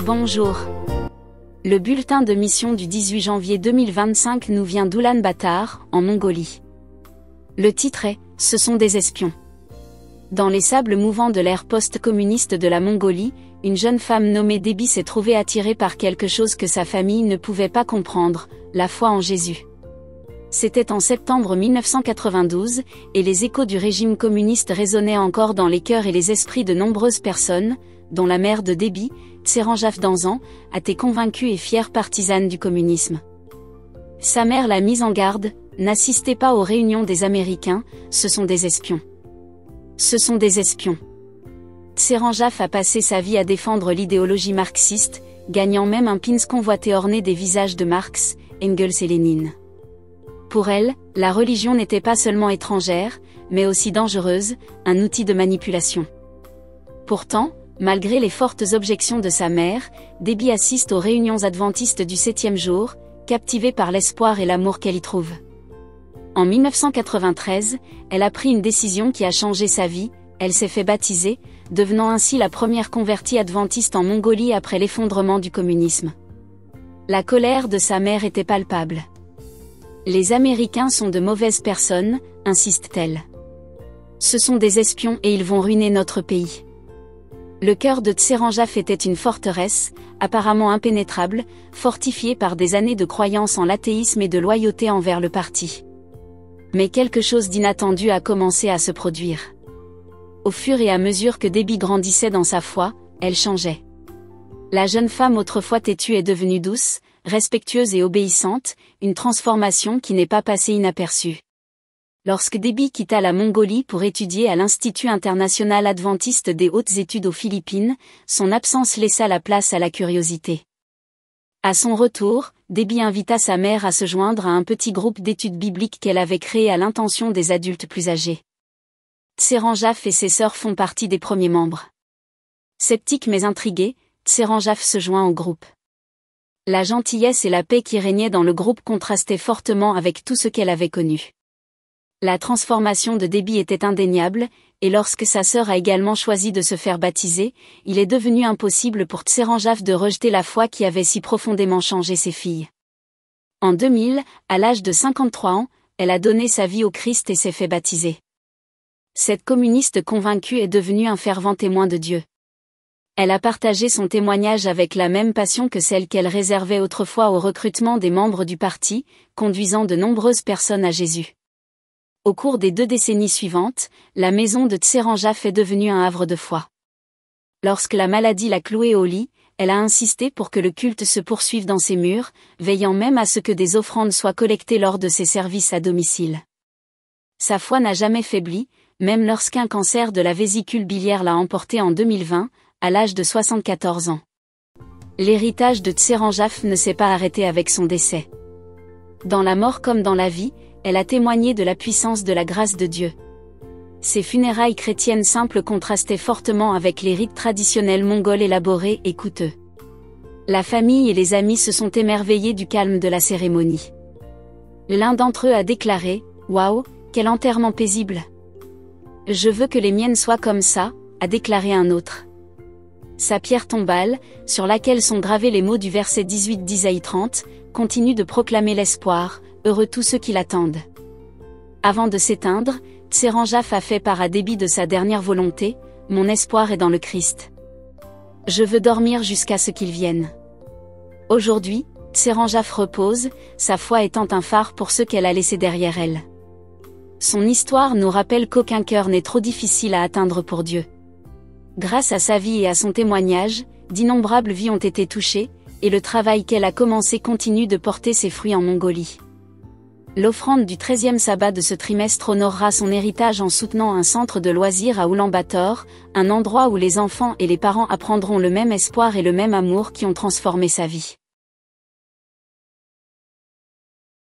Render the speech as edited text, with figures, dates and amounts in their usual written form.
Bonjour. Le bulletin de mission du 18 janvier 2025 nous vient d'Oulan-Bator, en Mongolie. Le titre est « Ce sont des espions ». Dans les sables mouvants de l'ère post-communiste de la Mongolie, une jeune femme nommée Debbie s'est trouvée attirée par quelque chose que sa famille ne pouvait pas comprendre, la foi en Jésus. C'était en septembre 1992, et les échos du régime communiste résonnaient encore dans les cœurs et les esprits de nombreuses personnes, dont la mère de Debbie, Tseranjaf Danzan, était convaincue et fière partisane du communisme. Sa mère l'a mise en garde, n'assistez pas aux réunions des Américains, ce sont des espions. Ce sont des espions. Tseranjaf a passé sa vie à défendre l'idéologie marxiste, gagnant même un pins convoité orné des visages de Marx, Engels et Lénine. Pour elle, la religion n'était pas seulement étrangère, mais aussi dangereuse, un outil de manipulation. Pourtant, malgré les fortes objections de sa mère, Debbie assiste aux réunions adventistes du 7e jour, captivée par l'espoir et l'amour qu'elle y trouve. En 1993, elle a pris une décision qui a changé sa vie, elle s'est fait baptiser, devenant ainsi la première convertie adventiste en Mongolie après l'effondrement du communisme. La colère de sa mère était palpable. Les Américains sont de mauvaises personnes, insiste-t-elle. Ce sont des espions et ils vont ruiner notre pays. Le cœur de Tseranjaf était une forteresse, apparemment impénétrable, fortifiée par des années de croyance en l'athéisme et de loyauté envers le parti. Mais quelque chose d'inattendu a commencé à se produire. Au fur et à mesure que Debbie grandissait dans sa foi, elle changeait. La jeune femme autrefois têtue est devenue douce, respectueuse et obéissante, une transformation qui n'est pas passée inaperçue. Lorsque Debbie quitta la Mongolie pour étudier à l'Institut international adventiste des hautes études aux Philippines, son absence laissa la place à la curiosité. À son retour, Debbie invita sa mère à se joindre à un petit groupe d'études bibliques qu'elle avait créé à l'intention des adultes plus âgés. Tseranjaf et ses sœurs font partie des premiers membres. Sceptique mais intriguée, Tseranjaf se joint au groupe. La gentillesse et la paix qui régnaient dans le groupe contrastaient fortement avec tout ce qu'elle avait connu. La transformation de Debbie était indéniable, et lorsque sa sœur a également choisi de se faire baptiser, il est devenu impossible pour Tseranjaf de rejeter la foi qui avait si profondément changé ses filles. En 2000, à l'âge de 53 ans, elle a donné sa vie au Christ et s'est fait baptiser. Cette communiste convaincue est devenue un fervent témoin de Dieu. Elle a partagé son témoignage avec la même passion que celle qu'elle réservait autrefois au recrutement des membres du parti, conduisant de nombreuses personnes à Jésus. Au cours des 2 décennies suivantes, la maison de Tseranjaf est devenue un havre de foi. Lorsque la maladie l'a clouée au lit, elle a insisté pour que le culte se poursuive dans ses murs, veillant même à ce que des offrandes soient collectées lors de ses services à domicile. Sa foi n'a jamais faibli, même lorsqu'un cancer de la vésicule biliaire l'a emportée en 2020, à l'âge de 74 ans. L'héritage de Tseranjaf ne s'est pas arrêté avec son décès. Dans la mort comme dans la vie, elle a témoigné de la puissance de la grâce de Dieu. Ses funérailles chrétiennes simples contrastaient fortement avec les rites traditionnels mongols élaborés et coûteux. La famille et les amis se sont émerveillés du calme de la cérémonie. L'un d'entre eux a déclaré « Waouh, quel enterrement paisible !»« Je veux que les miennes soient comme ça », a déclaré un autre. Sa pierre tombale, sur laquelle sont gravés les mots du verset 18 d'Isaïe 30, continue de proclamer l'espoir, heureux tous ceux qui l'attendent. Avant de s'éteindre, Tseranjaf a fait part à Debbie de sa dernière volonté, mon espoir est dans le Christ. Je veux dormir jusqu'à ce qu'il vienne. Aujourd'hui, Tseranjaf repose, sa foi étant un phare pour ceux qu'elle a laissés derrière elle. Son histoire nous rappelle qu'aucun cœur n'est trop difficile à atteindre pour Dieu. Grâce à sa vie et à son témoignage, d'innombrables vies ont été touchées, et le travail qu'elle a commencé continue de porter ses fruits en Mongolie. L'offrande du 13e sabbat de ce trimestre honorera son héritage en soutenant un centre de loisirs à Oulan-Bator, un endroit où les enfants et les parents apprendront le même espoir et le même amour qui ont transformé sa vie.